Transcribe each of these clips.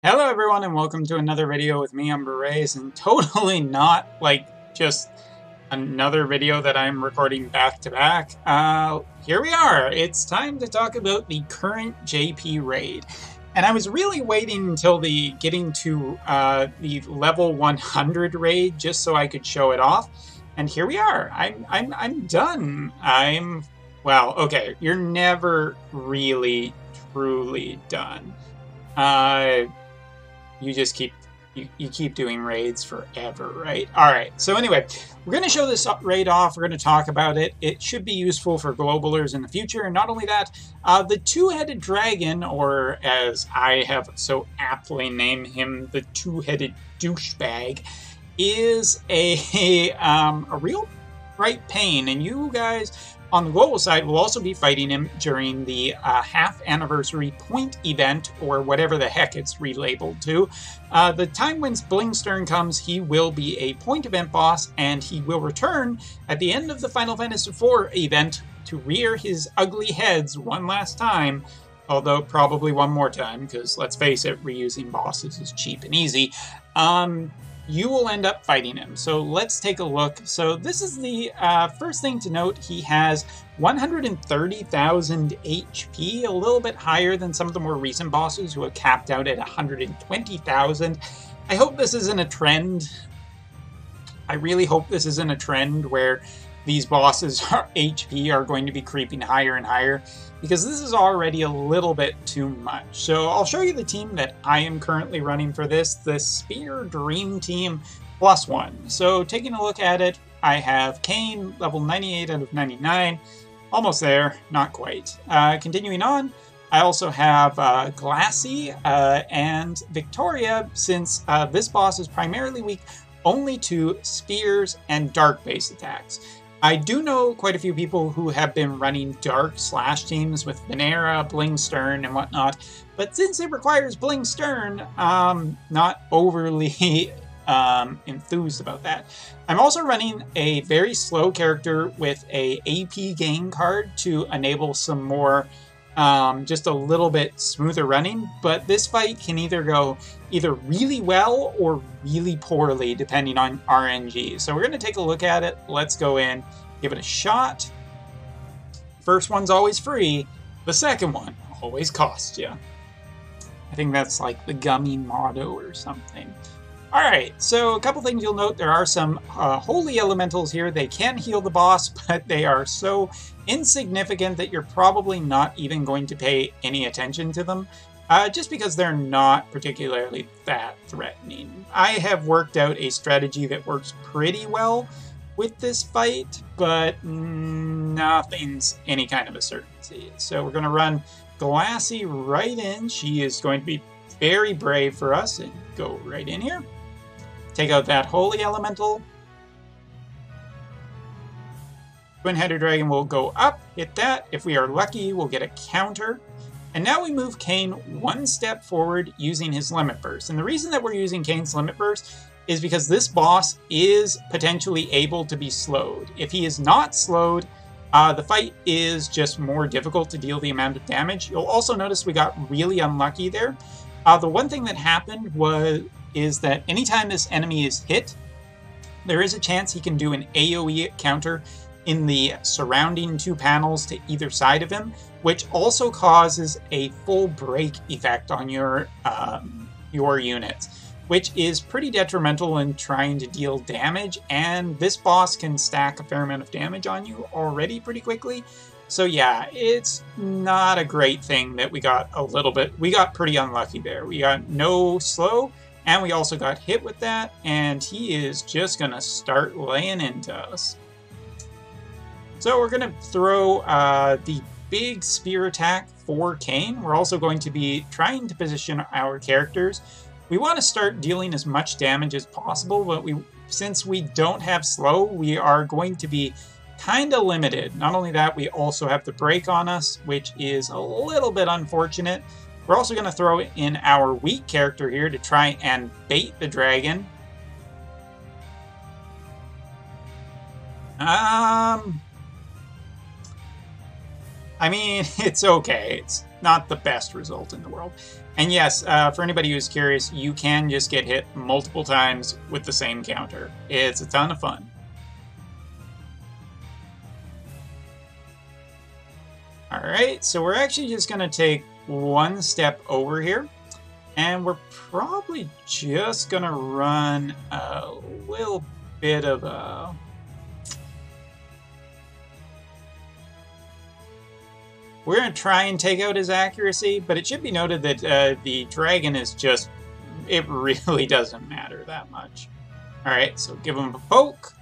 Hello everyone and welcome to another video with me, Umbraze, and totally not like just another video that I'm recording back to back. Here we are. It's time to talk about the current JP raid. And I was really waiting until the getting to the level 100 raid just so I could show it off. And here we are. I'm done. Well, okay, you're never really truly done. You just keep doing raids forever, right? All right. So anyway, we're going to show this raid off. We're going to talk about it. It should be useful for globalers in the future. And not only that, the two-headed dragon, or as I have so aptly named him, the two-headed douchebag, is a real right pain. And you guys on the global side will also be fighting him during the half anniversary point event, or whatever the heck it's relabeled to. The time when Blingstern comes, he will be a point event boss, and he will return at the end of the Final Fantasy IV event to rear his ugly heads one last time. Although probably one more time, because let's face it, reusing bosses is cheap and easy. You will end up fighting him. So let's take a look. So this is the first thing to note. He has 130,000 HP, a little bit higher than some of the more recent bosses who are capped out at 120,000. I hope this isn't a trend. I really hope this isn't a trend where these bosses' HP are going to be creeping higher and higher, because this is already a little bit too much. So I'll show you the team that I am currently running for this, the Spear Dream Team +1. So taking a look at it, I have Kane, level 98 out of 99. Almost there, not quite. Continuing on, I also have Glassy and Victoria, since this boss is primarily weak only to spears and dark base attacks. I do know quite a few people who have been running dark slash teams with Venera, Blingstern, and whatnot, but since it requires Blingstern, not overly enthused about that. I'm also running a very slow character with a AP gain card to enable some more just a little bit smoother running, but this fight can either go really well or really poorly depending on RNG. So we're going to take a look at it. Let's go in, give it a shot. First one's always free. The second one always costs you. I think that's like the gummy motto or something. Alright, so a couple things you'll note. There are some holy elementals here. They can heal the boss, but they are so insignificant that you're probably not even going to pay any attention to them, just because they're not particularly that threatening. I have worked out a strategy that works pretty well with this fight, but nothing's any kind of a certainty. So we're going to run Glassy right in. She is going to be very brave for us and go right in here. Take out that Holy Elemental. Twin-headed dragon will go up, hit that. If we are lucky, we'll get a counter. And now we move Kane one step forward using his Limit Burst. And the reason that we're using Kane's Limit Burst is because this boss is potentially able to be slowed. If he is not slowed, the fight is just more difficult to deal the amount of damage. You'll also notice we got really unlucky there. The one thing that happened is that anytime this enemy is hit, there is a chance he can do an AoE counter in the surrounding two panels to either side of him, which also causes a full break effect on your units, which is pretty detrimental in trying to deal damage, and this boss can stack a fair amount of damage on you already pretty quickly. So yeah, it's not a great thing that we got pretty unlucky there. We got no slow, and we also got hit with that, and he is just going to start laying into us. So we're going to throw the big spear attack for Kane. We're also going to be trying to position our characters. We want to start dealing as much damage as possible, but since we don't have slow, we are going to be kind of limited. Not only that, we also have the break on us, which is a little bit unfortunate. We're also going to throw in our weak character here to try and bait the dragon. I mean, it's okay. It's not the best result in the world. And yes, for anybody who's curious, you can just get hit multiple times with the same counter. It's a ton of fun. Alright, so we're actually just going to take one step over here. And we're probably just going to run a little bit of a... We're going to try and take out his accuracy, but it should be noted that the dragon is just... It really doesn't matter that much. Alright, so give him a poke.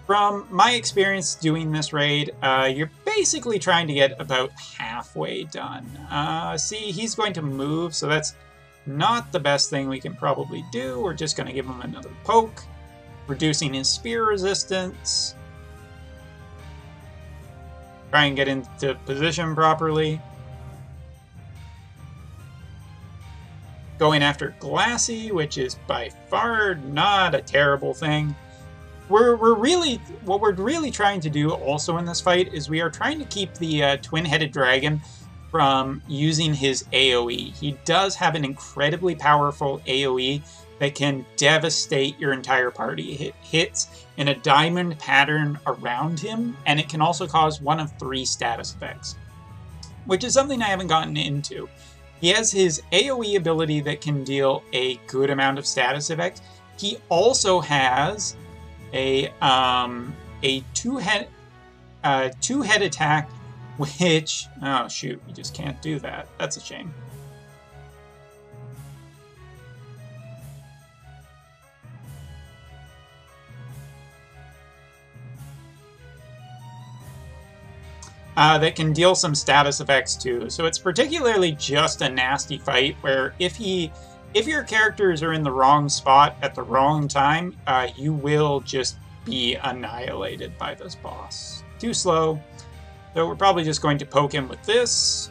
From my experience doing this raid, you're basically trying to get about halfway done. See, he's going to move, so that's not the best thing we can probably do. We're just going to give him another poke, reducing his spear resistance. Try and get into position properly. Going after Glassy, which is by far not a terrible thing. What we're really trying to do also in this fight is we are trying to keep the twin-headed dragon from using his AoE. He does have an incredibly powerful AoE that can devastate your entire party. It hits in a diamond pattern around him, and it can also cause one of 3 status effects, which is something I haven't gotten into. He has his AoE ability that can deal a good amount of status effects. He also has a two-head attack, which, oh shoot, you just can't do that. That's a shame. That can deal some status effects too. So it's particularly just a nasty fight where if your characters are in the wrong spot at the wrong time, you will just be annihilated by this boss. Too slow. So we're probably just going to poke him with this.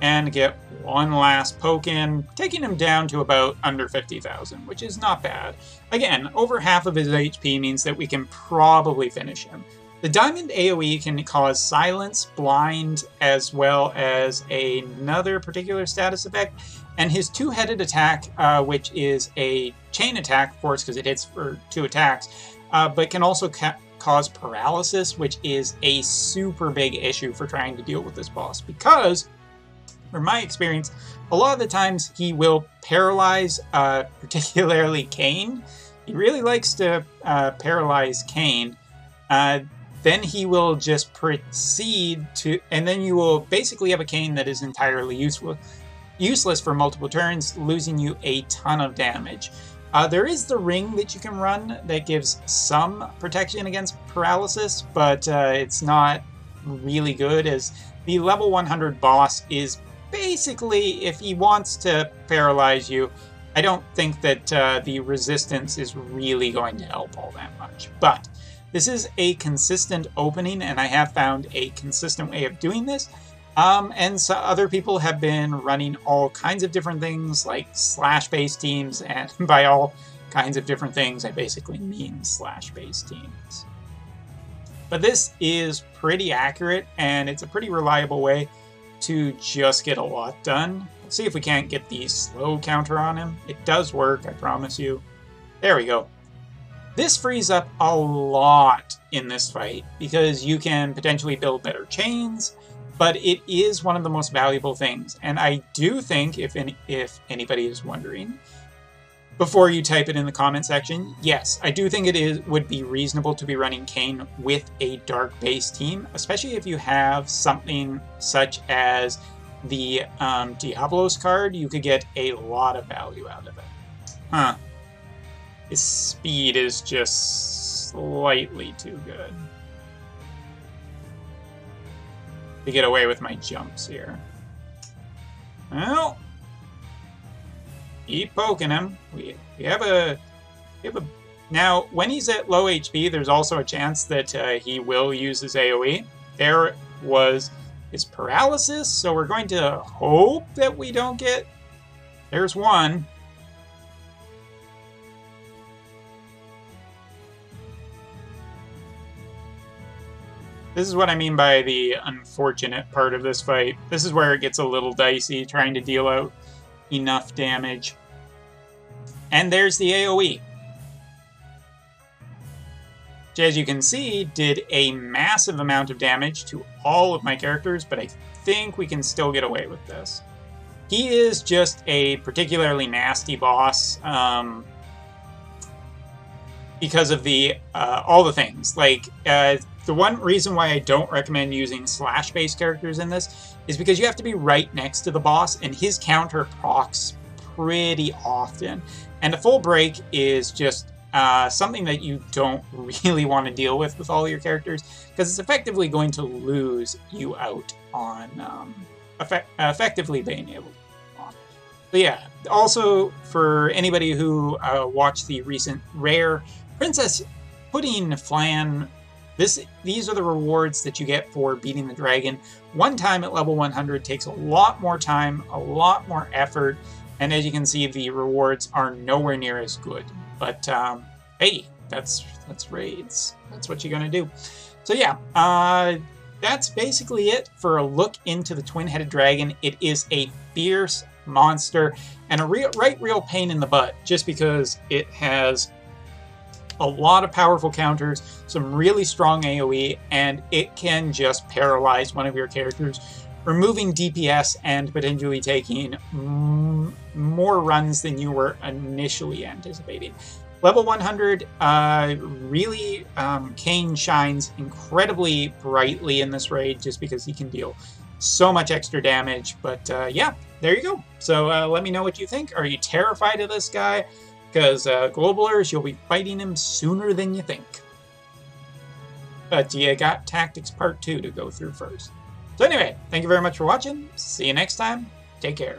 And get one last poke in, taking him down to about under 50,000, which is not bad. Again, over half of his HP means that we can probably finish him. The diamond AoE can cause silence, blind, as well as another particular status effect. And his two-headed attack, which is a chain attack, of course, because it hits for 2 attacks, but can also cause paralysis, which is a super big issue for trying to deal with this boss. Because, from my experience, a lot of the times he will paralyze, particularly Cain. He really likes to paralyze Cain. Then he will just proceed to, and then you will basically have a Cain that is entirely useless for multiple turns, losing you a ton of damage. There is the ring that you can run that gives some protection against paralysis, but it's not really good, as the level 100 boss is basically, if he wants to paralyze you, I don't think that the resistance is really going to help all that much. But this is a consistent opening, and I have found a consistent way of doing this. And so other people have been running all kinds of different things, like slash-based teams, and by all kinds of different things, I basically mean slash-based teams. But this is pretty accurate, and it's a pretty reliable way to just get a lot done. Let's see if we can't get the slow counter on him. It does work, I promise you. There we go. This frees up a lot in this fight, because you can potentially build better chains, but it is one of the most valuable things. And I do think, if anybody is wondering, before you type it in the comment section, yes, I do think would be reasonable to be running Cain with a dark base team, especially if you have something such as the Diablos card. You could get a lot of value out of it. Huh. His speed is just slightly too good to get away with my jumps here. Well, keep poking him. We have a now, when he's at low HP, there's also a chance that he will use his AoE. There was his paralysis, so we're going to hope that we don't get... There's one. This is what I mean by the unfortunate part of this fight. This is where it gets a little dicey, trying to deal out enough damage. And there's the AoE. Which, as you can see, did a massive amount of damage to all of my characters, but I think we can still get away with this. He is just a particularly nasty boss because of the all the things. Like, the one reason why I don't recommend using slash-based characters in this is because you have to be right next to the boss, and his counter procs pretty often. And a full break is just something that you don't really want to deal with all your characters, because it's effectively going to lose you out on effectively being able to. So yeah, also for anybody who watched the recent Rare Princess Pudding Flan, these are the rewards that you get for beating the dragon. One time at level 100 takes a lot more time, a lot more effort, and as you can see, the rewards are nowhere near as good. But hey, that's raids. That's what you're gonna do. So yeah, that's basically it for a look into the twin-headed dragon. It is a fierce monster and a real pain in the butt, just because it has a lot of powerful counters, some really strong AoE, and it can just paralyze one of your characters, removing DPS and potentially taking more runs than you were initially anticipating. Level 100, really, Kane shines incredibly brightly in this raid just because he can deal so much extra damage. But yeah, there you go. So let me know what you think. Are you terrified of this guy? Because Globalers, you'll be fighting him sooner than you think. But you got Tactics Part 2 to go through first. So anyway, thank you very much for watching. See you next time. Take care.